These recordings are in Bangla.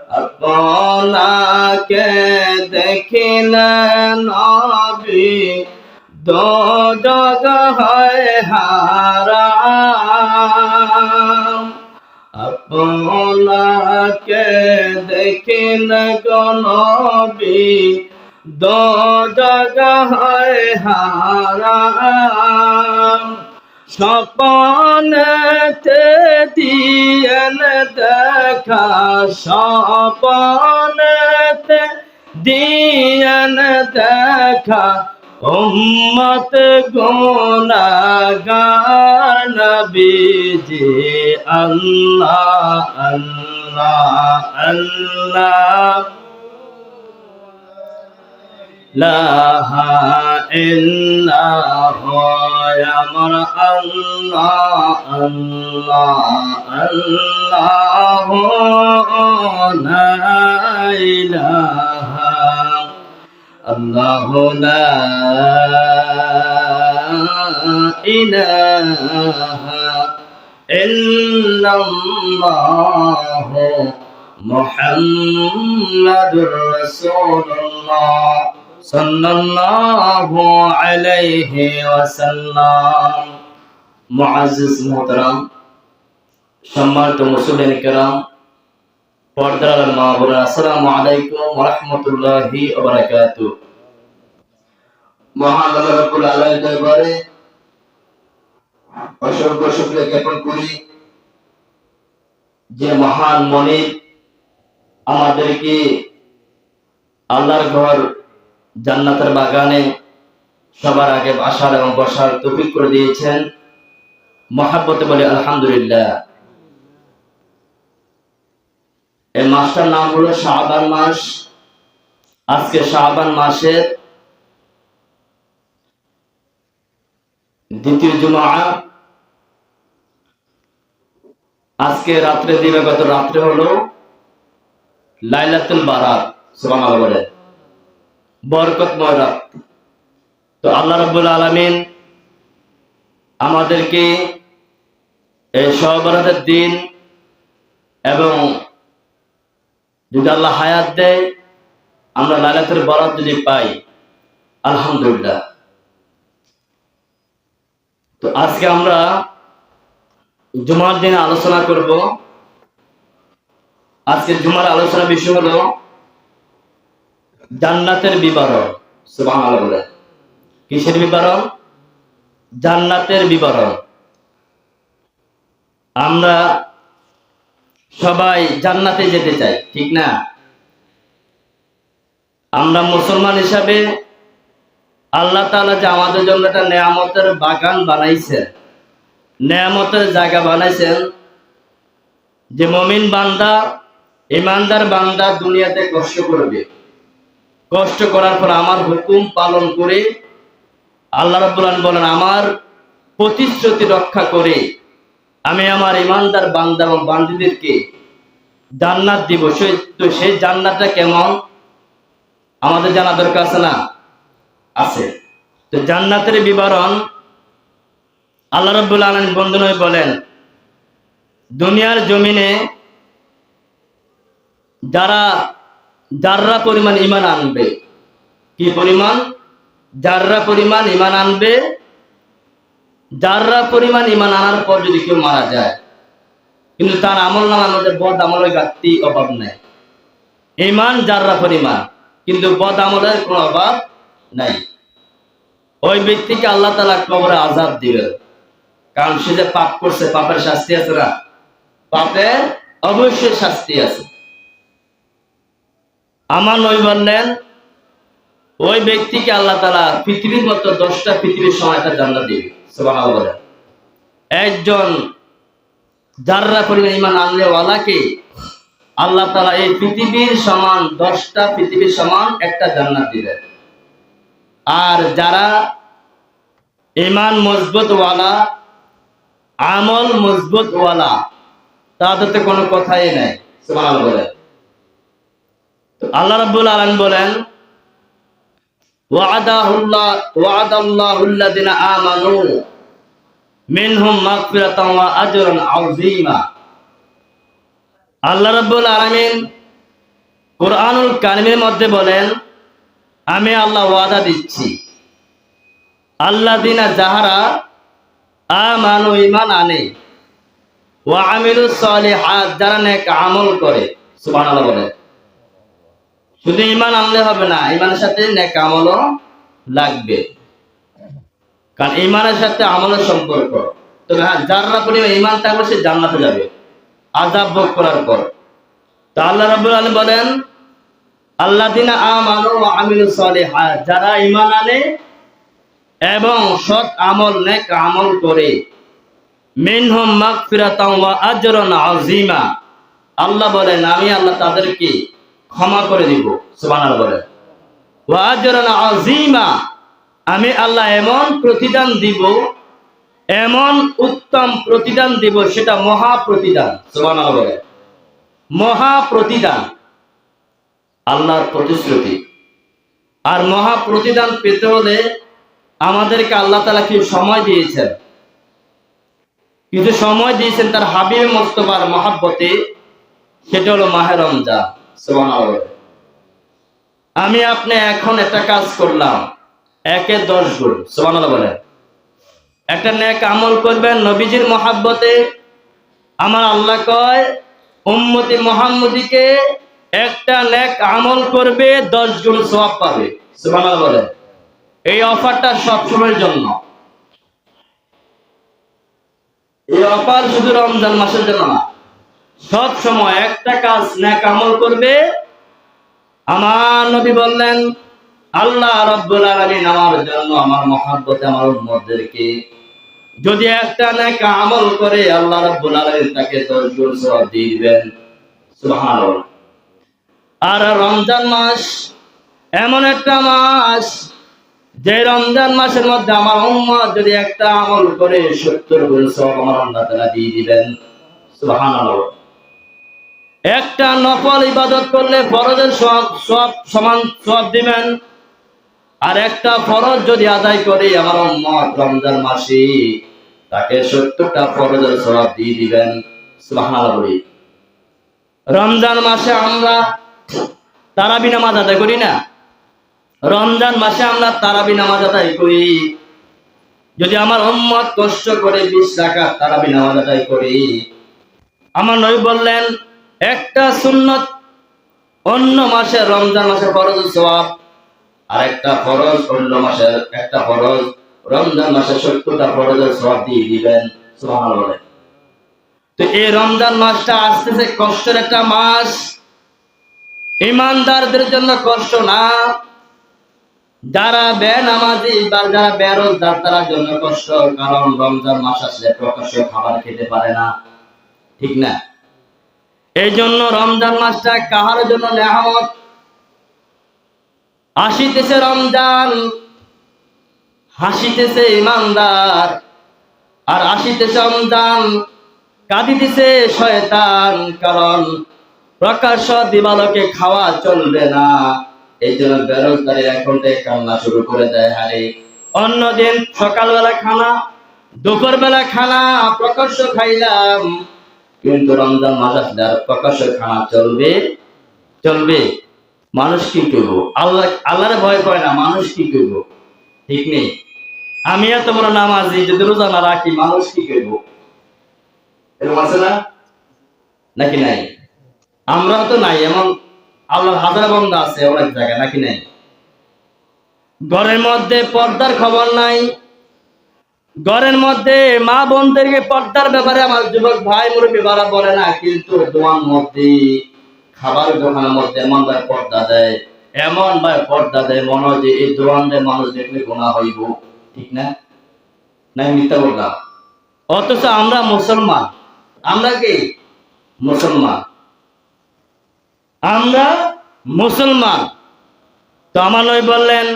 আপনাকে দেখিলে নবী দোজখ হয় হারাম। আপনাকে দেখিলে গো নবী দোজখ হয় হারাম। স্বপনেতে দিয়েন দেখা, স্বপনেতে দিয়েন দেখা, উম্মত গুনাহগার নবীজি আল্লাহ আল্লাহ আল্লাহ লাহা ইল্লাল্লাহ আমার আল্লাহ আল্লাহ আল্লাহ লা ইলাহা আল্লাহ লা ইলাহা ইল্লাল্লাহ মুহাম্মাদুর রাসূলুল্লাহ সাল্লাল্লাহু আলাইহি ওয়াসাল্লাম। মুআজ্জিজ মুহতারাম, সম্মানিত মুসলিম কিরাম, পর্দার মা বোনেরা, আসসালামু আলাইকুম ওয়া রাহমাতুল্লাহি ওয়া বারাকাতুহু। মহান আল্লাহ রাব্বুল আলামিনের দরবারে অসংখ্য শুকরিয়া জ্ঞাপন করি যে মহান মনিব আমাদেরকে আল্লাহর ঘর জান্নাতের বাগানে সবার আগে আসার এবং বসার তৌফিক করে দিয়েছেন। মহাব্বতে বলে আলহামদুলিল্লাহ। এই মাসটার নাম হলো শাবান মাস। আজকে শাবান মাসের দ্বিতীয় জুমা। আজকে রাত্রে দিবাগত রাত্রে হলো লাইলাতুল বারাত, সুবহানাল্লাহ বলে বরকতময় রাত। তো আল্লাহ রাব্বুল আলামিন আমাদেরকে এই শবে বরাতের দিন এবং যদি আল্লাহ হায়াত দেয় আমরা লাইলাতুল বারাত যদি পাই আলহামদুলিল্লাহ। তো আজকে আমরা জুমার দিনে আলোচনা করব। আজকে জুমার আলোচনা বিষয় হলো জান্নাতের বিবরণ। সুবহানাল্লাহ বলে কিসের বিবরণ? জান্নাতের বিবরণ। আমরা সবাই জান্নাতে যেতে চাই, ঠিক না? আমরা মুসলমান হিসাবে আল্লাহ তাআলা যে আমাদের জন্য একটা নেয়ামতের বাগান বানাইছেন, নেয়ামতের জায়গা বানাইছেন, যে মুমিন বান্দা ঈমানদার বান্দা দুনিয়াতে কষ্ট করবে, কষ্ট করার পর আমার হুকুম পালন করে আল্লাহ রাব্বুল আলামিন বলেন আমার প্রতিশ্রুতি রক্ষা করে আমি আমার ঈমানদার বান্দা এবং বান্দীদেরকে জান্নাত দিব। তো সেই জান্নাতটা কেমন আমাদের জানা দরকার আছে না? আছে। তো জান্নাতের বিবরণ আল্লাহ রাব্বুল আলামিন বন্ধুনয় বলেন দুনিয়ার জমিনে যারা জাররা পরিমাণ ঈমান আনবে, কি পরিমাণ? জাররা পরিমাণ ঈমান আনবে। জাররা পরিমাণ ঈমান আনার পর যদি কেউ মারা যায় কিন্তু তার আমলনামার মধ্যে বদ আমলের ঘাটতি অভাব নাই, ঈমান জাররা পরিমাণ কিন্তু বদ আমলের কোনো অভাব নাই, ওই ব্যক্তিকে আল্লাহ তাআলা কবরে আযাব দিবেন। কারণ সে যে পাপ করছে, পাপের শাস্তি আছে না? পাপের অবশ্যই শাস্তি আছে। আমার নবী বললেন ওই ব্যক্তিকে আল্লাহ তাআলা পৃথিবীর মতো 10টা পৃথিবীর সমান একটা জান্নাত দিবে। সুবহানাল্লাহ বলেন। একজন জাররা পরিমাণ ঈমান আনলে ওয়ালাকে আল্লাহ তাআলা এই পৃথিবীর সমান 10টা পৃথিবীর সমান একটা জান্নাত দিবেন। আর যারা ঈমান মজবুত ওয়ালা, আমল মজবুত ওয়ালা, তাদের তো কোনো কথাই নাই। সুবহানাল্লাহ বলেন। তো আল্লাহ রাব্বুল আলামিন বলেন ওয়া'আদাল্লাহুল্লাযিনা আমানু মিনহুম মাগফিরাতান ওয়া আজরান আযীমা। আল্লাহ রাব্বুল আলামিন কোরআনুল কারিমের মধ্যে বলেন, আমি আল্লাহ ওয়াদা দিচ্ছি, আল্লাযিনা যাহারা আমানু ঈমান আনে, ওয়া আমিলুস সলিহাত যারা নেক আমল করে, সুবহানাল্লাহ বলে। শুধু ঈমান আনলে হবে না, ঈমানের সাথে নেক আমলও লাগবে, কারণ ঈমানের সাথে আমলের সম্পর্ক। তবে হ্যাঁ, যারা পরিমাণ ঈমান থাকবে সে জান্নাতে যাবে আযাব ভোগ করার পর। তো আল্লাহ রাব্বুল আলামিন বলেন, আল্লাযিনা আমানু ওয়া আমিলুস সলিহাত যারা ঈমান আনে এবং সৎ আমল নেক আমল করে, মিনহুম মাগফিরাতাও ওয়া আজরুন আযীমা, আল্লাহ বলেন আমি আল্লাহ তাদেরকে ক্ষমা করে দিব, সুবহানাল্লাহ বলেন। ওয়া আজরুন আযীমা, আমি আল্লাহ এমন প্রতিদান দিব, এমন উত্তম প্রতিদান দিব, সেটা মহা প্রতিদান, সুবহানাল্লাহ বলেন। মহা প্রতিদান আল্লাহর প্রতিশ্রুতি। আর মহা প্রতিদান পেতে হলে আমাদেরকে আল্লাহ তাআলা কিছু সময় দিয়েছেন, কিছু সময় দিয়েছেন তার হাবিব মুস্তাফার মহব্বতে, সেটা হলো মাহে রমজান, সুবহানাল্লাহ। আমি আপনি এখন একটা কাজ করলাম, 1 এ 10 গুণ, সুবহানাল্লাহ বলেন। একটা নেক আমল করবেন নবীজির মহব্বতে, আমার আল্লাহ কয় উম্মতি মুহাম্মদীকে একটা নেক আমল করবে 10 গুণ সওয়াব পাবে, সুবহানাল্লাহ বলেন। এই অফারটা সব সময়ের জন্য, এই অফার শুধু রমজান মাসের জন্য না, সব সময় একটা কাজ নেক আমল করবে। আমার নবী বললেন, আল্লাহ রাব্বুল আলামিন আমার জন্য, আমার মহব্বতে আমার উম্মতদেরকে যদি একটা নেক আমল করে, আল্লাহ রাব্বুল আলামিন তাকে 10 গুণ সওয়াব দিয়ে দিবেন, সুবহানাল্লাহ। আর রমজান মাস এমন একটা মাস, যে রমজান মাসের মধ্যে আমার উম্মত যদি একটা আমল করে 70 গুণ সওয়াব আমার আল্লাহ তাআলা দিয়ে দিবেন, সুবহানাল্লাহ। একটা নফল ইবাদত করলে ফরজের সওয়াব সমান সওয়াব দিবেন, আর একটা ফরজ যদি আদায় করে আমার উম্মত রমজান মাসে, তাকে 70টা ফরজের সওয়াব দিয়ে দিবেন, সুবহানাল্লাহ। রমজান মাসে আমরা তারাবি নামাজ আদায় করি না? রমজান মাসে আমরা তারাবি নামাজ আদায় করি। যদি আমার উম্মত কষ্ট করে 20 রাকাত তারাবি নামাজ আদায় করি, আমার নবী বললেন একটা সুন্নত অন্য মাসে রমজান মাসে ফরজ সওয়াব, আর একটা ফরজ অন্য মাসের একটা ফরজ রমজান মাসে 70টা ফরজের সওয়াব দিয়ে দিবেন, সুবহানাল্লাহ। তো এই রমজান মাসটা আসতেছে কষ্টের একটা মাস, ঈমানদারদের জন্য কষ্ট না, যারা বেনামাজি বা যারা বেরোজগার তার জন্য কষ্ট, কারণ রমজান মাস আসলে প্রকাশ্য খাবার খেতে পারে না, ঠিক না? এই জন্য রমজান মাসটা কাহার জন্য নেয়ামত। আসিতেছে রমজান, হাসিতেছে ঈমানদার, আর আসিতেছে রমজান, কাঁদিতেছে শয়তান, কারণ প্রকাশ্য দিবালোকে খাওয়া চলবে না। এই জন্য বেরোজগারি এখন থেকে কান্না শুরু করে দেয়, হারে অন্যদিন সকালবেলা খানা, দুপুরবেলা খানা প্রকাশ্য খাইলাম, কিন্তু রমজান মাস আসলে আর প্রকাশ্য খানা চলবে চলবে? মানুষ কি করবো? আল্লাহর ভয় করে না, মানুষ কি করবো? ঠিক নেই? আমি এত বড় নামাজি, যদি রোজা না রাখি মানুষ কি করবো? এরকম আছে না? নাকি নাই? আমরাও তো নাই, এমন আল্লাহর হাজার বান্দা আছে অনেক জায়গায়, নাকি নাই? ঘরের মধ্যে পর্দার খবর নাই, ঘরের মধ্যে মা বোনদেরকে পর্দার ব্যাপারে আমার যুবক ভাই মুরব্বী বারা বলে না, কিন্তু দোয়ার মধ্যে খাবার দোকানের মধ্যে এমন ভাই পর্দা দেয়, এমন ভাই পর্দা দেয়, মনে হয় যে এই দোয়ান দেয় মানুষ দেখলে গুনাহ হইব, ঠিক না? নাই মিথ্যা বললাম? অথচ আমরা মুসলমান, আমরা কি মুসলমান? আমরা মুসলমান। তো আমার নবী বললেন,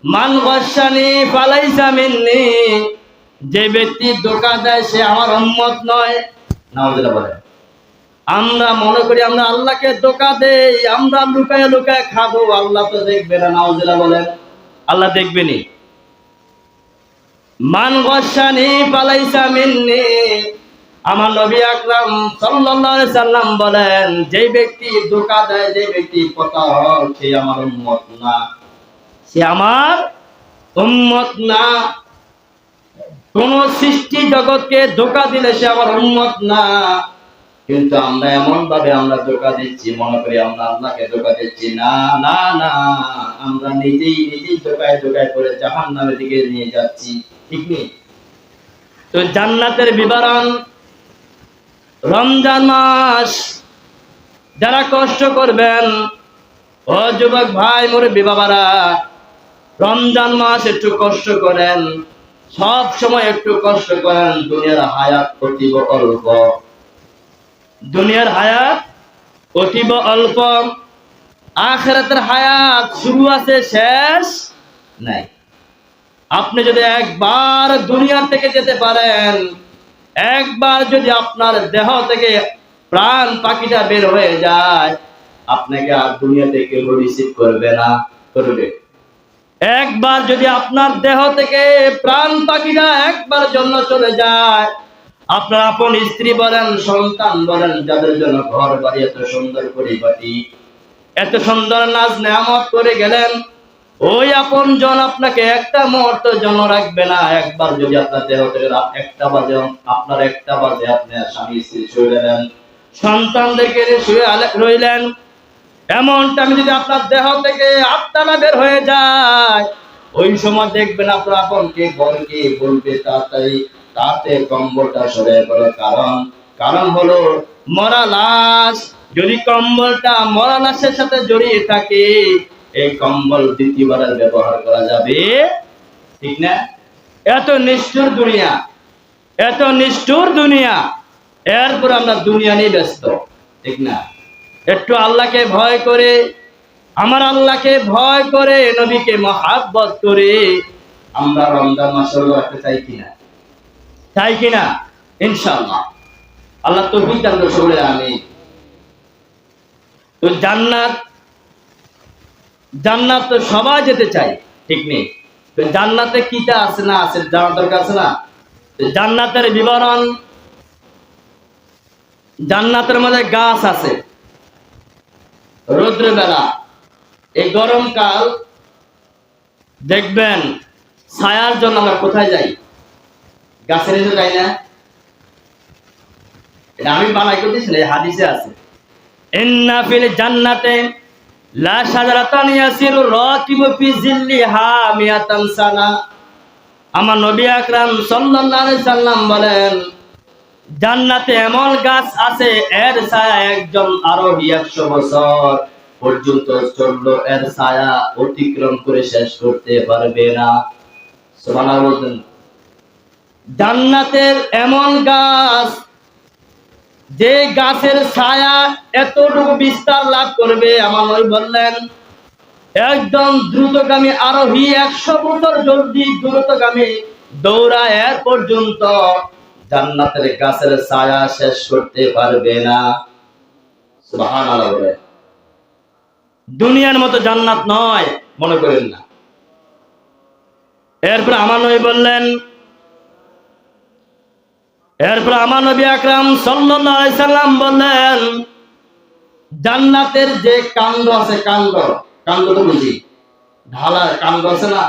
মান গাশানি ফালাইসা মিন্নি, যে ব্যক্তি ধোঁকা দেয় সে আমার উম্মত নয়। নাউজুবিল্লাহ বলেন। আমরা মনে করি আমরা আল্লাহকে ধোঁকা দেই, আমরা লুকায় লুকায় খাবো, আল্লাহ তো দেখবে না। নাউজুবিল্লাহ বলেন, আল্লাহ দেখবেনি। মান গাশানি ফালাইসা মিন্নি, আমার নবী আকরাম সাল্লাল্লাহু আলাইহি সাল্লাম বলেন, যে ব্যক্তি ধোঁকা দেয়, যে ব্যক্তি প্রতারক, সে আমার উম্মত না, সে আমার উম্মত না। কোন সৃষ্টি জগৎকে ধোঁকা দিলে সে আমার উম্মত না। কিন্তু আমরা এমন ভাবে আমরা ধোঁকা দিচ্ছি, মনে করি আমরা আল্লাহকে ধোঁকা দিচ্ছি। না না না, আমরা নিজেই ধোঁকায় ধোঁকায় করে জাহান্নামের দিকে নিয়ে যাচ্ছি, ঠিক নেই? তো জান্নাতের বিবরণ, রমজান মাস যারা কষ্ট করবেন, ও যুবক ভাই মুরব্বী বাবারা, রমজান মাস একটু কষ্ট করেন, সব সময় একটু কষ্ট করেন। দুনিয়ার হায়াত অতীব অল্প, দুনিয়ার হায়াত অতীব অল্প, আখিরাতের হায়াত শুরু আছে, শেষ নাই। আপনি যদি একবার দুনিয়া থেকে যেতে পারেন, একবার যদি আপনার দেহ থেকে প্রাণ পাখিটা বের হয়ে যায়, আপনাকে আর দুনিয়া থেকে রিসিভ করবে না, করবে। একবার যদি আপনার দেহ থেকে প্রাণ পাখিটা একবার জন্য চলে যায়, আপনার আপন স্ত্রী বলেন, সন্তান বলেন, যাদের জন্য ঘর বাড়ি এত সুন্দর পরিপাটি, এত সুন্দর নাজ নেয়ামত করে গেলেন, ওই আপন জন আপনাকে একটা মুহূর্ত জন্য রাখবে না। একবার যদি আপনার দেহ থেকে রাত 1টা বাজে, আপনার 1টা বাজে আপনি স্বামী স্ত্রী শুয়ে গেলেন, সন্তানদেরকে শুয়ে রইলেন, এমন টাইমে যদি আপনার দেহ থেকে আত্মাটা বের হয়ে যায়, ওই সময় দেখবেন আপনার আপনকে বলকে বলবে, তাড়াতাড়ি তাতে কম্বলটা সরে পড়ে। কারণ হলো মরা লাশ। যদি কম্বলটা মরা লাশের সাথে জড়িয়ে থাকে, এই কম্বল দ্বিতীয়বার ব্যবহার করা যাবে, ঠিক না? এত নিষ্ঠুর দুনিয়া, এত নিষ্ঠুর দুনিয়া, এরপর আমরা দুনিয়া নিয়ে ব্যস্ত, ঠিক না? একটু আল্লাহকে ভয় করে, আমার আল্লাহকে ভয় করে, নবীকে মহাব্বত করে আমরা রমজান মাস রাখতে চাই কিনা? চাই কিনা? ইনশাআল্লাহ আল্লাহ তৌফিক দান করুন, সকলে আমিন। তো জান্নাত তো সবাই যেতে চাই, ঠিক নেই? তো জান্নাতে কিটা আছে না আছে জানার দরকার আছে না? জান্নাতের বিবরণ, জান্নাতের মধ্যে গাছ আছে। রৌদ্র বেলা, এই গরমকাল দেখবেন ছায়ার জন্য আমরা কোথায় যাই? গাছের নিচে যাই না? এটা আমি বানাই করতেছি না, হাদিসে আছে। ইন্না ফিল জান্নাতে লা শাজারাতান ইয়াসিরু রাকিবু ফি জিল্লিহা মিয়াতান সানা। আমার নবী আকরাম সাল্লাল্লাহু আলাইহি সাল্লাম বলেন, জান্নাতে এমন গাছ আছে, এর ছায়া একজন আরোহী 100 বছর পর্যন্ত চললো, এর ছায়া অতিক্রম করে শেষ করতে পারবে না। সুবহানাল্লাহ বলতেন। জান্নাতের এমন গাছ, যে গাছের ছায়া এতটুকু বিস্তার লাভ করবে, আমার নবী বললেন, একদম দ্রুতগামী আরোহী 100 বছর জলদি দ্রুতগামী দৌড়ায়, এর পর্যন্ত জান্নাতের গাছের ছায়া শেষ করতে পারবে না। সুবহানাল্লাহ বলে। দুনিয়ার মতো জান্নাত নয়, মনে করেন না। এরপর আমার নবী বললেন, এরপর আমার নবী আকরাম সাল্লাল্লাহু আলাইহি সাল্লাম বললেন, জান্নাতের যে কাণ্ড আছে, কাণ্ড তো বুঝি, ঢালা কাণ্ড আছে না?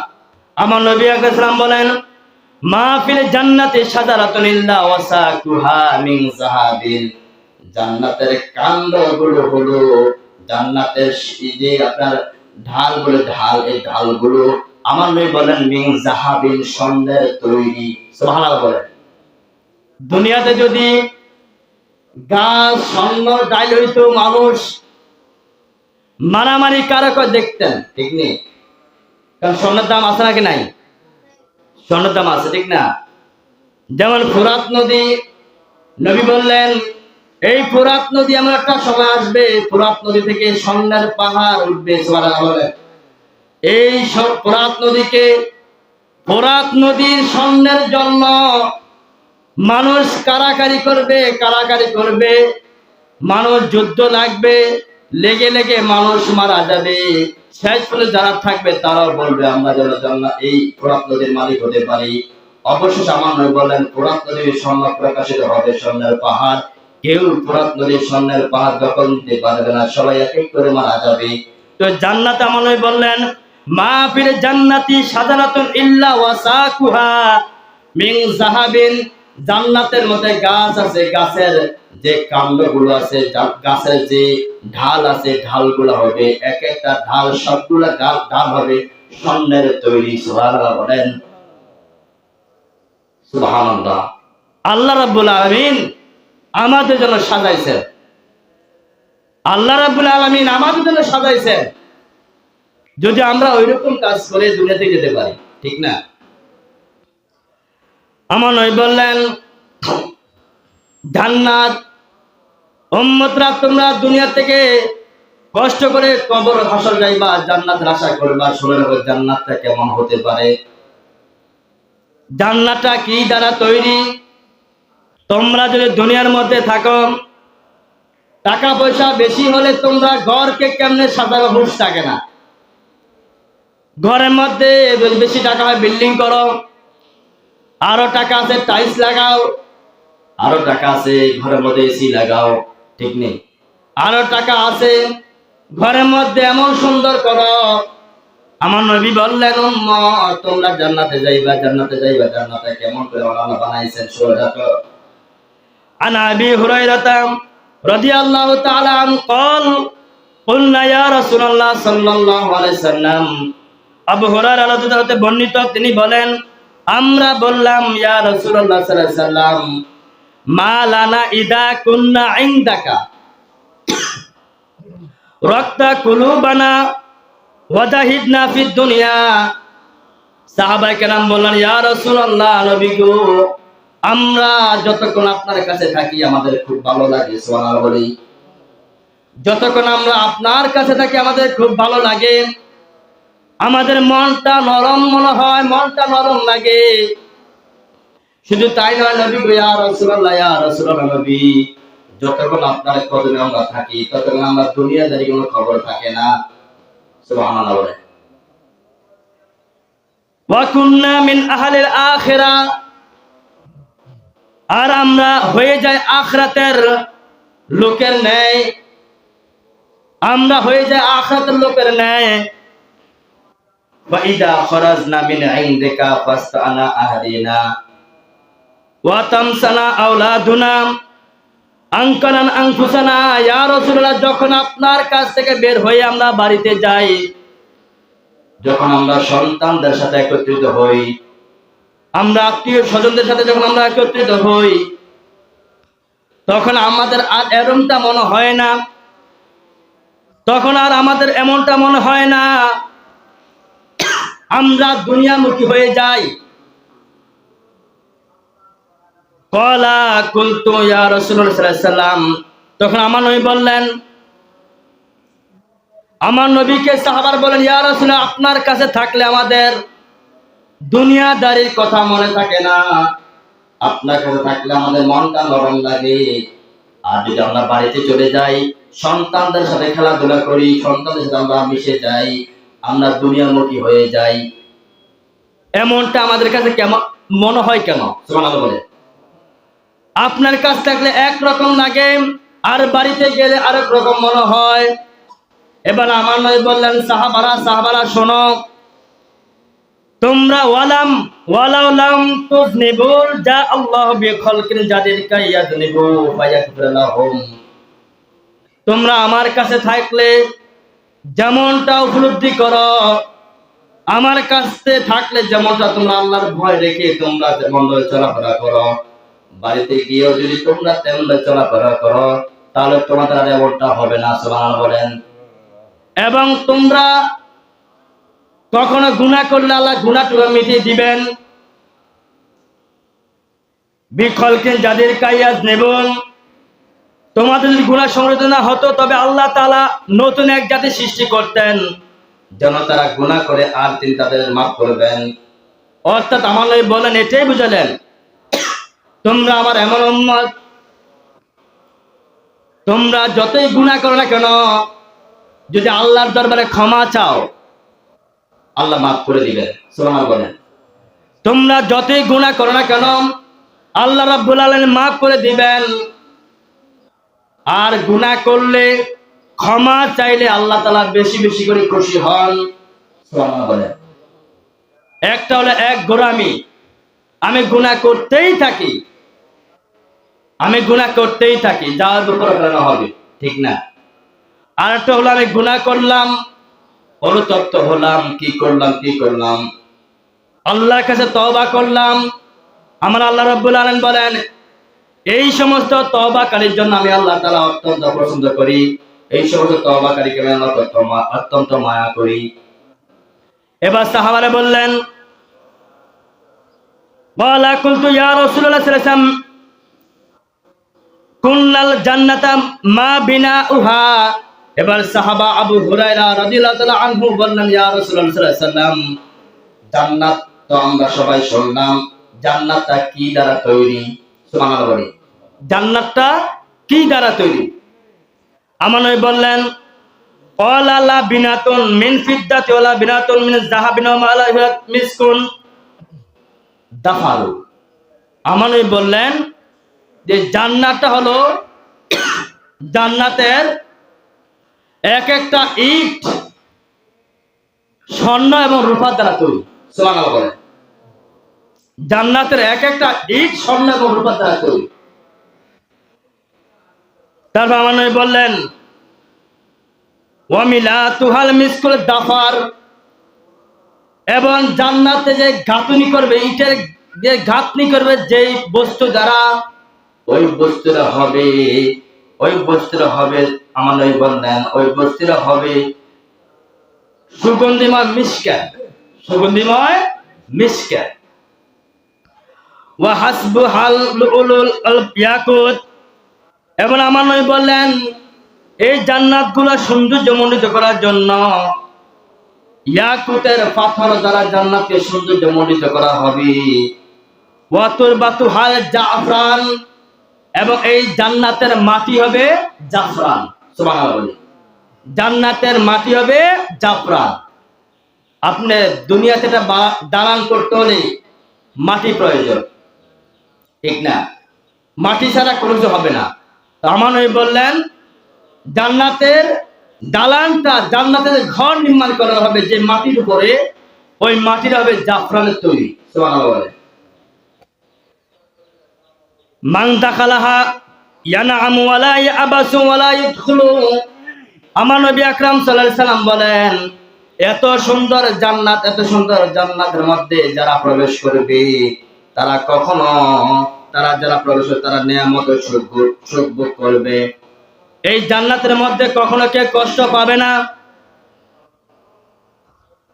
আমার নবী আকরাম বলেন, মা ফিল জান্নাতি শাজারাতুন ইল্লা ওয়াসাকুহা মিন যাহাবিন। জান্নাতের কাণ্ডগুলো হলো, জান্নাতের যে আপনার ঢাল বলে, ঢাল, এই ঢালগুলো আমার নবী বলেন মিন যাহাবিন, স্বর্ণের তৈরি। সুবহানাল্লাহ বলেন। দুনিয়াতে যদি গাছ স্বর্ণ ডাইল হইতো, মানুষ মারামারি কারক দেখতেন, ঠিক নেই? কারণ স্বর্ণের দাম আছে নাকি নাই? স্বর্ণের দাম আছে, ঠিক না? যেমন ফোরাত নদী, নবী বললেন, এই ফোরাত নদী এমন একটা সময় আসবে, ফোরাত নদী থেকে স্বর্ণের পাহাড় উঠবে। সুবহানাল্লাহ। এই সব ফোরাত নদীকে, ফোরাত নদীর স্বর্ণের জন্য মানুষ কারাকারি করবে, মানুষ যুদ্ধ লাগবে, লেগে লেগে মানুষ মারা যাবে। শেষ পর্যন্ত যারা থাকবে তারাও বলবে, আমরা যেন এই ফোরাত নদীর মালিক হতে পারি, অবশেষে আমার নবী বললেন, ফোরাত নদীর স্বর্ণ প্রকাশিত হবে স্বর্ণের পাহাড়, কেউ ফোরাত নদীর স্বর্ণের পাহাড় দখল নিতে পারবে না, সবাই এক এক করে মারা যাবে। তো জান্নাতে আমার নবী বললেন, মা ফিল জান্নাতি সাজারাতুন ইল্লা ওয়াসাকুহা মিন যাহাবিন, জান্নাতের মধ্যে গাছ আছে, গাছের যে কাণ্ডগুলো আছে, গাছের যে ঢাল আছে, ঢালগুলো হবে এক একটা ঢাল, সবগুলা ঢাল হবে স্বর্ণের তৈরি। সুবহানাল্লাহ বলেন, সুবহানাল্লাহ। আল্লাহ রাব্বুল আলামিন আমাদের জন্য সাজাইছেন, আল্লাহ রাব্বুল আলামিন আমাদের জন্য সাজাইছেন, যদি আমরা ওইরকম কাজ করে দুনিয়াতে যেতে পারি, ঠিক না? আমার নবী বললেন, জান্নাত উম্মতরা তোমরা দুনিয়া থেকে কষ্ট করে কবর হাসর যাইবা, জান্নাতের আশা করবা। শুনে রাখো জান্নাতটা কেমন হতে পারে, জান্নাতটা কি দ্বারা তৈরি। তোমরা যদি দুনিয়ার মধ্যে থাকো, টাকা পয়সা বেশি হলে তোমরা ঘরকে কেমনে সাজাবে হুঁশ থাকে না। ঘরের মধ্যে বেশি টাকা হয় বিল্ডিং করো, আরো টাকা আছে টাইলস লাগাও, আরো টাকা আছে ঘরের মধ্যে এসি লাগাও, ঠিক নেই? আরো টাকা আছে ঘরের মধ্যে এমন সুন্দর করো। আমার নবী বললেন, উম্মত তোমরা জান্নাতে যাইবা, জান্নাতে যাইবা, জান্নাতে কেমন করে আল্লাহ বানাইছেন শুনে রাখো। আন আবি হুরায়রা রাদিয়াল্লাহু তাআলা আনহু قال قلنا يا رسول الله صلى الله عليه وسلم, আবু হুরায়রা রাদিয়াল্লাহু তাআলা বর্ণিত, তিনি বলেন, আমরা বললাম, ইয়া রাসূলুল্লাহ সাল্লাল্লাহু আলাইহি সাল্লাম, মা লানা ইদা কুননা ইনদাকা রাক্তা কুলুবানা ওয়া জাহিদনা ফিদ দুনিয়া। সাহাবায়ে কেরাম বললেন, ইয়া রাসূলুল্লাহ, নবী গো, আমরা যতক্ষণ আপনার কাছে থাকি আমাদের খুব ভালো লাগে। সুবহানাল্লাহ বলি, যতক্ষণ আমরা আপনার কাছে থাকি আমাদের খুব ভালো লাগে, আমাদের মনটা নরম মনে হয়, মনটা নরম লাগে। শুধু তাই নয় নবী গো, ইয়া রাসূলুল্লাহ, ইয়া রাসূলুল্লাহ নবী, যতক্ষণ আপনার কদমে আমরা থাকি ততক্ষণ আমরা দুনিয়াদারি কোনো খবর থাকে না। সুবহানাল্লাহ বলে। ওয়া কুননা মিন আহলিল আখিরা, আর আমরা হয়ে যাই আখিরাতের লোকের ন্যায়, আমরা হয়ে যাই আখিরাতের লোকের ন্যায়। ওয়া ইদা খরাজনা মিন ইনদিকা ফাস্তানা আহলিনা ওয়া তামসানা আওলাদুনা আনকানান আনফুসানা। ইয়া রাসূলুল্লাহ, যখন আপনার কাছ থেকে বের হয়ে আমরা বাড়িতে যাই, যখন আমরা সন্তানদের সাথে একত্রিত হই, আমরা আত্মীয় স্বজনদের সাথে যখন আমরা একত্রিত হই, তখন আমাদের আর এরমটা মনে হয় না, তখন আর আমাদের এমনটা মনে হয় না আমরা দুনিয়ামুখী হয়ে যাই। ক্বালা কুলতু ইয়া রাসূলুল্লাহ সাল্লাল্লাহু আলাইহি সাল্লাম, তখন আমার নবী বললেন, আমার নবীকে সাহাবারা বলেন, ইয়া রাসূলুল্লাহ, আপনার কাছে থাকলে আমাদের দুনিয়াদারির কথা মনে থাকে না, আপনার কাছে থাকলে আমাদের মনটা নরম লাগে। আর যদি আমরা বাড়িতে চলে যাই, সন্তানদের সাথে খেলাধুলা করি, সন্তানদের সাথে আমরা মিশে যাই, আমরা দুনিয়ামুখী হয়ে যাই, এমনটা আমাদের কাছে কেমন মনে হয় কেন? সুবহানাল্লাহ বলে। আপনার কাছ থাকলে একরকম লাগে, আর বাড়িতে গেলে আরেক রকম মনে হয়। এবার আমার নবী বললেন, সাহাবারা শোনো, তোমরা ওয়ালাউ লাম তুযনিবুল জা আল্লাহু বিখালকিন জাদিদকা ইয়াযনিবু ফায়াগফির লাহুম, তোমরা আমার কাছে থাকলে যেমনটা উপলব্ধি করো, আমার কাছে থাকলে যেমনটা তোমরা আল্লাহর ভয় রেখে তোমরা যেমন চলাফেরা করো, বাড়িতে গিয়েও যদি তোমরা তেমন চলাফেরা করো, তাহলে তোমাদের আর এমনটা হবে না। সুবহানাল্লাহ বলেন। এবং তোমরা কখনো গুনাহ করলে আল্লাহ গুনাহটুকু মিটিয়ে দিবেন। বিখলকিন জাদিদকা ইয়াযনিবু, তোমাদের যদি গুনাহ সংশোধন না হতো তবে আল্লাহ তাআলা নতুন এক জাতি সৃষ্টি করতেন, যেন তারা গুনাহ করে আর তিনি তাদের মাফ করবেন। অর্থাৎ আমার নবী বলেন, এটাই বুঝালেন, তোমরা আমার এমন উম্মত, তোমরা যতই গুনাহ করো না কেন, যদি আল্লাহর দরবারে ক্ষমা চাও, আল্লাহ মাফ করে দিবেন। সুবহানাল্লাহ বলেন। তোমরা যতই গুনাহ করো না কেন আল্লাহ রাব্বুল আলামিন মাফ করে দিবেন। আর গুনাহ করলে ক্ষমা চাইলে আল্লাহ তাআলা বেশি বেশি করে খুশি হন। সুবহানাল্লাহ বলে। একটা হলো এক গোরামি, আমি গুনাহ করতেই থাকি, আমি গুনাহ করতেই থাকি, যাওয়ার উপর করানো হবে, ঠিক না? আর একটা হলো আমি গুনাহ করলাম, অনুতপ্ত হলাম, কি করলাম, আল্লাহর কাছে তওবা করলাম। আমার আল্লাহ রাব্বুল আলামিন বলেন, এই সমস্ত তওবাকারীর জন্য আমি আল্লাহ তাআলা অত্যন্ত পছন্দ করি, এই সমস্ত তওবাকারীকে আমি আল্লাহ অত্যন্ত মায়া করি। এবার সাহাবারা বললেন, ওয়ালা কুনতু ইয়া রাসূলুল্লাহ সাল্লাল্লাহু আলাইহি ওয়াসাল্লাম কুল্লাল জান্নাতা মা বিনাউহা। এবার সাহাবা আবু হুরায়রা রাদিয়াল্লাহু তাআলা আনহু বললেন, ইয়া রাসূলুল্লাহ সাল্লাল্লাহু আলাইহি ওয়াসাল্লাম, জান্নাত তো আমরা সবাই শুনলাম, জান্নাতটা কি দ্বারা তৈরি? সুবহানাল্লাহ বলি, জান্নাতটা কি দ্বারা তৈরি? আমার নবী বললেন, ক্বালা লা বিনাতুন মিন ফিদ্দাতি ওয়ালা বিনাতুন মিন যাহাবিন ওয়া মা'আলাহা মিসকুন দাফারু। আমার নবী বললেন যে জান্নাতটা হলো জান্নাতের এক একটা ইট স্বর্ণ এবং রূপার দ্বারা তৈরি। সুবহানাল্লাহ বলেন, জান্নাতের এক একটা ইট স্বর্ণ এবং রূপার দ্বারা তৈরি। তারপর আমার নবী বললেন, ওয়া মিলাতুহাল মিসকুল দাফার, এবং জান্নাতে যে গাঁথনি করবে, ইটের যে গাঁথনি করবে যেই বস্তু দ্বারা, ওই বস্তুটা হবে আমার নবী বললেন, ওই বস্তুটা হবে সুগন্ধিময় মিশকাত। ওয়া হাসবুহাল লুলুল ইয়াকুত, এবং আমার নবী বললেন, এই জান্নাতগুলো সৌন্দর্যমণ্ডিত করার জন্য ইয়াকুতের পাথর দ্বারা জান্নাতকে সৌন্দর্যমণ্ডিত করা হবে। ওয়া তুরবাতুহাল জাফরান, এবং এই জান্নাতের মাটি হবে জাফরান। সুবহানাল্লাহ, জান্নাতের মাটি হবে জাফরান। আপনি দুনিয়াতে একটা দালান করতে হলে মাটি প্রয়োজন, ঠিক না? মাটি ছাড়া কোনো কিছু হবে না। তো আমার নবী বললেন, জান্নাতের দালানটা, জান্নাতের ঘর নির্মাণ করা হবে যে মাটির উপরে, ওই মাটির হবে জাফরানের তৈরি। সুবহানাল্লাহ। মান দাখালাহা ইয়ানআমু ওয়ালা ইয়াবাসু ওয়ালা ইয়াদখুলু। আমার নবী আকরাম সাল্লাল্লাহু আলাইহি সাল্লাম বলেন, এত সুন্দর জান্নাতের মধ্যে যারা প্রবেশ করবে, তারা যারা প্রবেশ করবে তারা নিয়ামতের সুখ ভোগ করবে। এই জান্নাতের মধ্যে কখনো কেউ কষ্ট পাবে না।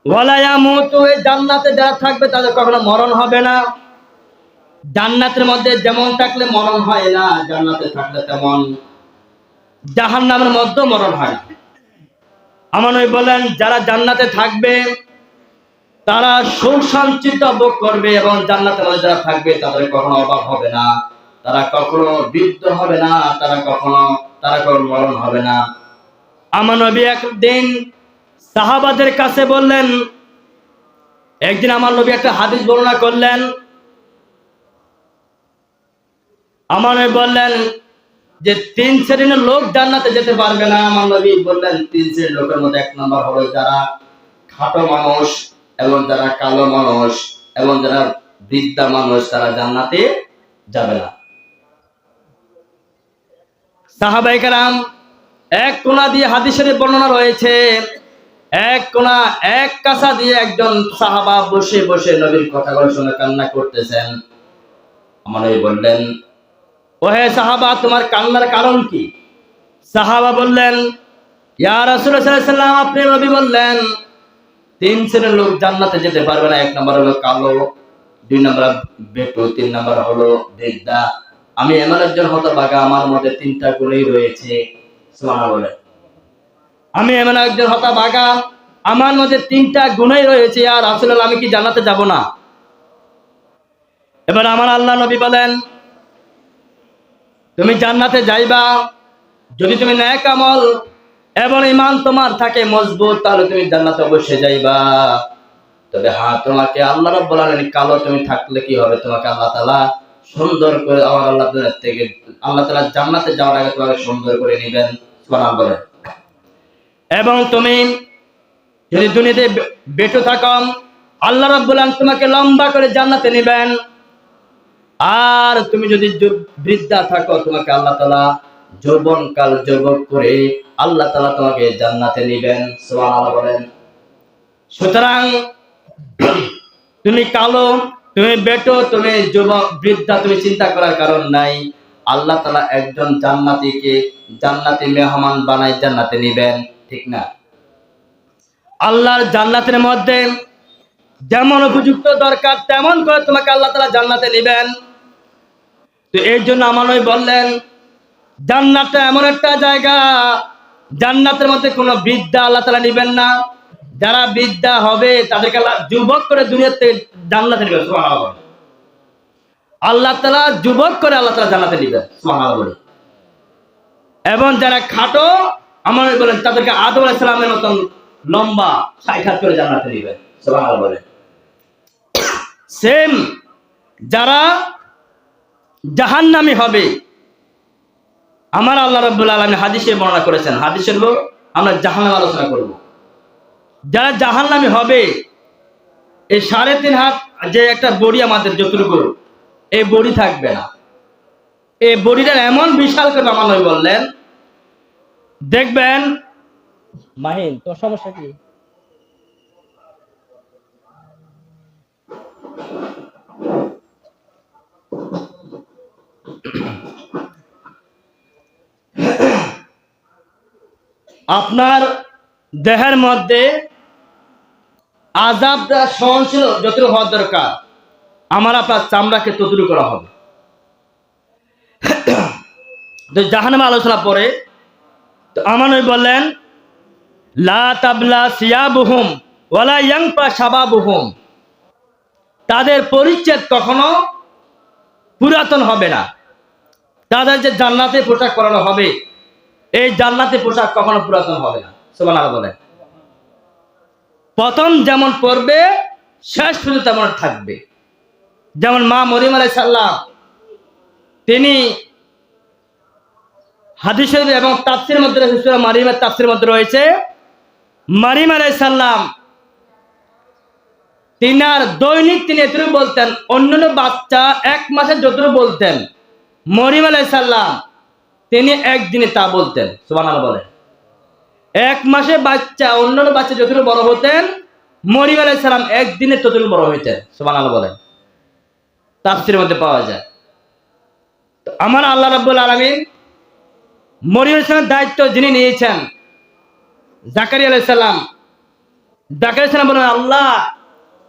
ওয়ালা ইয়ামুতু, এই জান্নাতে যারা থাকবে তাদের কখনো মরণ হবে না। জান্নাতের মধ্যে যেমন থাকলে মরণ হয় না, জান্নাতে থাকলে তেমন। জাহান্নামের মধ্যে মরণ হয় না। আমার নবী বলেন, যারা জান্নাতে থাকবে তারা সুখ শান্তিতে ভোগ করবে, এবং জান্নাতের মধ্যে যারা থাকবে তাদের কখনো অভাব হবে না, তারা কখনো বৃদ্ধ হবে না, তারা কখনো মরণ হবে না। আমার নবী একদিন সাহাবাদের কাছে বললেন, একদিন আমার নবী একটা হাদিস বর্ণনা করলেন। আমার নবী বললেন যে 3 শ্রেণীর লোক জান্নাতে যেতে পারবে না। আমার নবী বললেন 3 শ্রেণীর লোকের মধ্যে 1 নম্বর হলো যারা খাটো মানুষ, এবং যারা কালো মানুষ, এবং যারা বৃদ্ধা মানুষ, তারা জান্নাতে যাবে না। সাহাবায়ে কেরাম এক কোণা দিয়ে হাদিসের বর্ণনা রয়েছে, এক কাছা দিয়ে একজন সাহাবা বসে বসে নবীর কথাগুলো শুনে কান্না করতেছেন। আমার নবী বললেন, ওহে সাহাবা, তোমার কান্নার কারণ কি? সাহাবা বললেন, ইয়া রাসূলুল্লাহ সাল্লাল্লাহু আলাইহি ওয়াসাল্লাম, আপনি নবী বললেন 3 শ্রেণীর লোক জান্নাতে যেতে পারবে না। 1 নম্বর হলো কালো, 2 নম্বর বেটু, 3 নম্বর হলো বৃদ্ধা। আমি এমন একজন হতভাগা, আমার মধ্যে 3টা গুণই রয়েছে। সুবহানাল্লাহ। আমি এমন একজন হতভাগা, আমার মধ্যে 3টা গুণই রয়েছে। ইয়া রাসূলুল্লাহ, আমি কি জান্নাতে যাব না? এবার আমার আল্লাহ নবী বলেন, তুমি জান্নাতে যাইবা যদি তুমি নেক আমল এবং ঈমান তোমার থাকে মজবুত, তাহলে তুমি জান্নাতে অবশ্যই যাইবা। তবে হ্যাঁ, তোমাকে আল্লাহ রাব্বুল আলামিন কালো তুমি থাকলে কি হবে, তোমাকে আল্লাহ তাআলা সুন্দর করে আমার আল্লাহ থেকে আল্লাহ তাআলা জান্নাতে যাওয়ার আগে তোমাকে সুন্দর করে নেবেন। সুবহানাল্লাহ। এবং তুমি যদি দুনিয়াতে বেঁচে থাকো, আল্লাহ রাব্বুল আলামিন তোমাকে লম্বা করে জান্নাতে নেবেন। আর তুমি যদি বৃদ্ধা থাকো, তোমাকে আল্লাহ তাআলা যৌবনকাল যুবক করে আল্লাহ তাআলা তোমাকে জান্নাতে নেবেন। সুবহানাল্লাহ বলেন। সুতরাং তুমি কালো, তুমি বেটো, তুমি যুবক, বৃদ্ধা, তুমি চিন্তা করার কারণ নাই। আল্লাহ তাআলা একজন জান্নাতীকে জান্নাতি মেহমান বানাই জান্নাতে নেবেন, ঠিক না? আল্লাহর জান্নাতের মধ্যে যেমন উপযুক্ত দরকার তেমন করে তোমাকে আল্লাহ তাআলা জান্নাতে নেবেন। তো এই জন্য আমার নবী বললেন, জান্নাতটা এমন একটা জায়গা, জান্নাতের মধ্যে কোনো বৃদ্ধা আল্লাহ তাআলা নেবেন না। যারা বৃদ্ধা হবে তাদেরকে আল্লাহ যুবক করে দুনিয়াতে জান্নাতে নেবেন। সুবহানাল্লাহ। আল্লাহ তাআলা যুবক করে আল্লাহ তাআলা জান্নাতে নেবেন। সুবহানাল্লাহ। এবং যারা খাটো, আমার নবী বলেন, তাদেরকে আদম আলাইহিস সালামের মতন লম্বা 60 হাত করে জান্নাতে নেবেন। সুবহানাল্লাহ। সেম যারা জাহান্নামী হবে, আমার আল্লাহ রাব্বুল আলামিন হাদিসে বর্ণনা করেছেন। হাদিসের আমরা জাহান্নাম আলোচনা করব। যারা জাহান্নামী হবে, এই 3.5 হাত যে একটা বড়ি আমাদের যতটুকু, এই বড়ি থাকবে না। এই বড়িটা এমন বিশাল করে আমার নবী বললেন, দেখবেন। মাহিন, তোর সমস্যা কি? আপনার দেহের মধ্যে আযাবটা সহনশীল যতটুকু হওয়ার দরকার, আমার আপনার চামড়াকে ততটুকু করা হবে। তো জাহান্নাম আলোচনা পরে তো আমার নবী বললেন, লা তাবলা সিয়াবুহুম ওয়ালা ইয়ানফা শাবাবুহুম, তাদের পরিচ্ছেদ কখনো পুরাতন হবে না। তাদের যে জান্নাতে পোশাক পরানো হবে, এই জান্নাতে পোশাক কখনো পুরাতন হবে না। সুবহানাল্লাহ বলেন। প্রথম যেমন পরবে, শেষ পর্যন্ত তেমন থাকবে। যেমন মা মরিয়ম আলাইহিস সালাম, তিনি হাদিস এবং তাফসীরের মধ্যে সূরা মারিয়ামের তাফসীরের মধ্যে রয়েছে, মারিয়াম আলাইহিস সালাম তিনার দৈনিক তিনি এতটুকু বলতেন, অন্যান্য বাচ্চা 1 মাসে যতটুকু বলতেন, মরিয়ম আলাইহিস সালাম তিনি একদিনে তা বলতেন। সুবহানাল্লাহ বলেন। 1 মাসে বাচ্চা, অন্যান্য বাচ্চা যতটুকু বড় হতেন, মরিয়ম আলাইহিস সালাম একদিনে ততটুকু বড় হইতেন। সুবহানাল্লাহ বলেন। তাফসীরের মধ্যে পাওয়া যায়। তো আমার আল্লাহ রাব্বুল আলামিন মরিয়ম আলাইহিস সালামের দায়িত্ব যিনি নিয়েছেন, জাকারিয়া আলাইহিস সালাম, জাকারিয়া আলাইহিস সালাম বলেন, আল্লাহ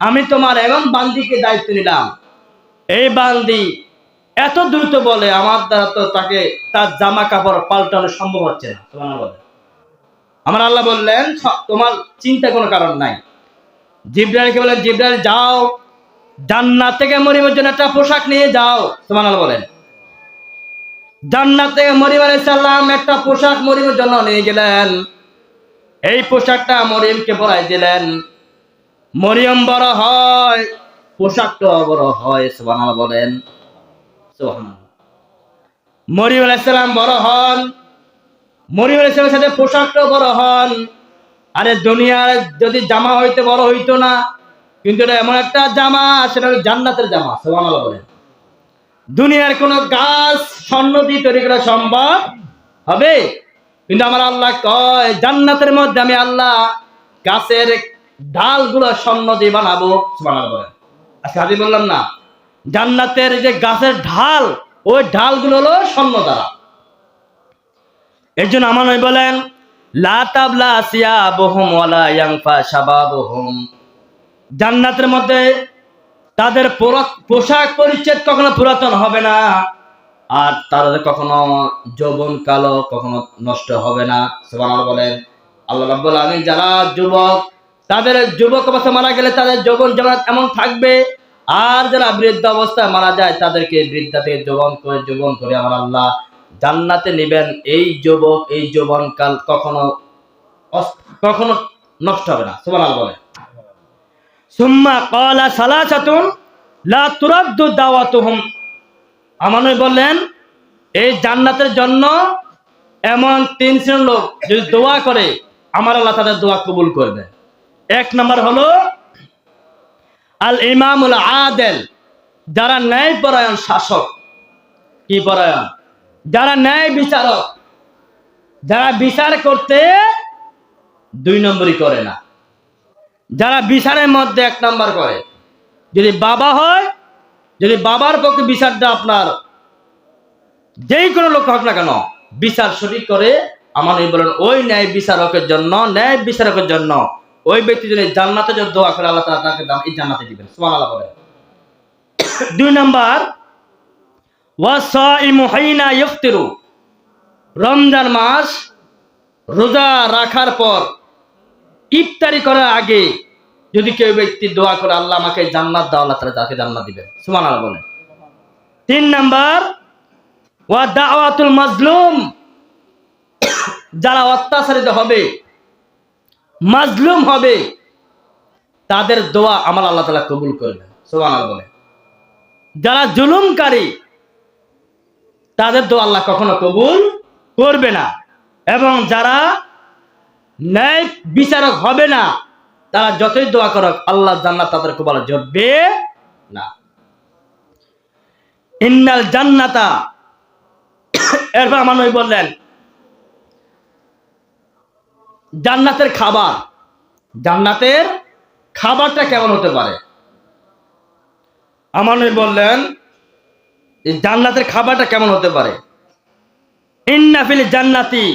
আমি তোমার এমন বান্দিকে দায়িত্ব নিলাম, এই বান্দি এত দ্রুত বলে, আমার দ্বারা তো তাকে তার জামা কাপড় পাল্টানো সম্ভব হচ্ছে না। সুবহানাল্লাহ। আমার আল্লাহ বললেন, তোমার চিন্তা কোনো কারণ নাই। জিবরাইলকে বলেন, জিবরাইল যাও, জান্নাত থেকে মরিয়মের জন্য একটা পোশাক নিয়ে যাও। সুবহানাল্লাহ বলেন। জান্নাত থেকে মরিয়ম আলাইহিস সালাম একটা পোশাক মরিয়মের জন্য নিয়ে গেলেন। এই পোশাকটা মরিয়মকে পরাই দিলেন। মরিয়ম বড় হয়, পোশাকটাও বড় হয়। সুবহানাল্লাহ বলেন। সুবহানাল্লাহ। মরিয়ম আলাইহিস সালাম বড় হন, মরিয়ম আলাইহিস সালামের সাথে পোশাকটাও বড় হন। আরে দুনিয়ার যদি জামা হইতে বড় হইতো না, কিন্তু এটা এমন একটা জামা, সেটা জান্নাতের জামা। সুবহানাল্লাহ বলেন। দুনিয়ার কোন গাছ স্বর্ণ দিয়ে তৈরি করা সম্ভব হবে? কিন্তু আমার আল্লাহ কয়, জান্নাতের মধ্যে আমি আল্লাহ গাছের ডালগুলো স্বর্ণ দিয়ে বানাবো। সুবহানাল্লাহ বলেন। আজকে হাজির বললাম না, জান্নাতের যে গাছের ঢাল, ওই ঢালগুলো হলো স্বর্ণ দ্বারা। এর জন্য আমার নবী বলেন, লা তাবলা সিয়াবুহুম ওয়ালা ইয়ানফা শাবাবুহুম, জান্নাতের মধ্যে তাদের পোশাক পরিচ্ছদ কখনো পুরাতন হবে না, আর তাদের কখনো যৌবন কালো কখনো নষ্ট হবে না। সুবহানাল্লাহ বলেন। আল্লাহ রাব্বুল আলামিন যারা যুবক, তাদের যুবক অবস্থা মারা গেলে তাদের যৌবন যেমন এমন থাকবে, আর যারা বৃদ্ধ অবস্থায় মারা যায় তাদেরকে বৃদ্ধা থেকে যৌবন করে আমার আল্লাহ জান্নাতে নেবেন। এই যুবক, এই যৌবন কাল কখনো কখনো নষ্ট হবে না। সুবহানাল্লাহ বলেন। সুম্মা ক্বালা সালাসাতুন লা তুরাদ্দু দাওয়াতুহুম। আমার নবী বললেন এই জান্নাতের জন্য এমন 3 শ্রেণীর লোক যদি দোয়া করে আমার আল্লাহ তাদের দোয়া কবুল করবে। এক নম্বর হলো আল ইমামুল আদেল, যারা ন্যায়পরায়ণ শাসক। কি পরায়ণ? যারা ন্যায় বিচারক, যারা বিচার করতে 2 নম্বরই করে না, যারা বিচারের মধ্যে 1 নম্বর করে। যদি বাবা হয়, যদি বাবার পক্ষে বিচারটা আপনার যেই কোনো লোক হোক না কেন বিচার সঠিক করে, আমার নবী বলেন ওই ন্যায় বিচারকের জন্য ওই ব্যক্তি যদি জান্নাতে যদি দোয়া করে আল্লাহ তাআলা তাকে এই জান্নাতে দিবেন। সুবহানাল্লাহ বলেন। 2 নম্বর ওয়াসাইমু হাইনা ইফতিরু, রমজান মাস রোজা রাখার পর ইফতারি করার আগে যদি কেউ ব্যক্তি দোয়া করে আল্লাহ আমাকে জান্নাত দাও, আল্লাহ তাআলা তাকে জান্নাত দিবেন। সুবহানাল্লাহ বলেন। 3 নম্বর ওয়া দাওয়াতুল মাজলুম, যারা অত্যাচারিত হবে, মাজলুম হবে, তাদের দোয়া আমার আল্লাহ তাআলা কবুল করবেন। সুবহানাল্লাহ বলেন। যারা জুলুমকারী তাদের দোয়া আল্লাহ কখনো কবুল করবে না, এবং যারা ন্যায় বিচারক হবে না তারা যতই দোয়া করুক আল্লাহ জান্নাত তাদের কপালে জুটবে না। ইন্নাল জান্নাতা, এরপর আমার নবী বললেন জান্নাতের খাবারটা কেমন হতে পারে। আমার নবী বললেন এই জান্নাতের খাবারটা কেমন হতে পারে। ইন্না ফিল জান্নাতি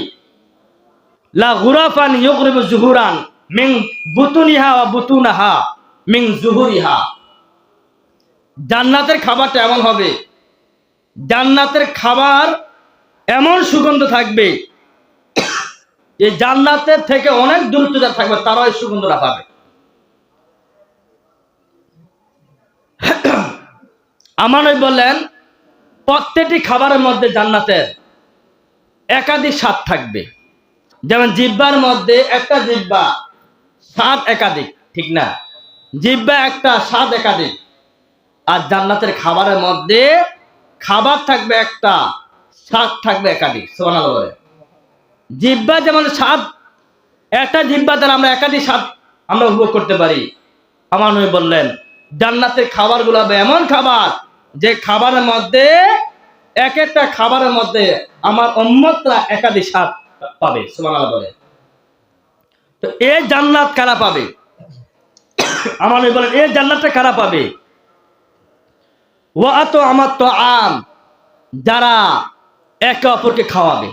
লা গুরাফান ইউগরিবু জুহুরান মিন বুতুনিহা ওয়া বুতুনাহা মিন জুহুরিহা। জান্নাতের খাবারটা এমন হবে, জান্নাতের খাবার এমন সুগন্ধ থাকবে, এই জান্নাতের থেকে অনেক দূরত্ব যারা থাকবে তারাও এই সুগন্ধটা পাবে। আমার নবী বললেন প্রত্যেকটি খাবারের মধ্যে জান্নাতের একাধিক স্বাদ থাকবে। যেমন জিহ্বার মধ্যে একটা জিহ্বা স্বাদ একাধিক, ঠিক না? জিহ্বা একটা স্বাদ একাধিক। আর জান্নাতের খাবারের মধ্যে খাবার থাকবে একটা, স্বাদ থাকবে একাধিক। সুবহানাল্লাহ বলে। জিহ্বা যেমন স্বাদ, একটা জিহ্বা দ্বারা আমরা একাধিক স্বাদ আমরা উপভোগ করতে পারি। আমার নবী বললেন জান্নাতের খাবারগুলো হবে এমন খাবার যে খাবারের মধ্যে এক একটা খাবারের মধ্যে আমার উম্মতরা একাধিক স্বাদ পাবে। সুবহানাল্লাহ বলে। তো এই জান্নাত কারা পাবে? আমার নবী বলেন এই জান্নাতটা কারা পাবে? ওয়া আত আমার তো আম, যারা একে অপরকে খাওয়াবে।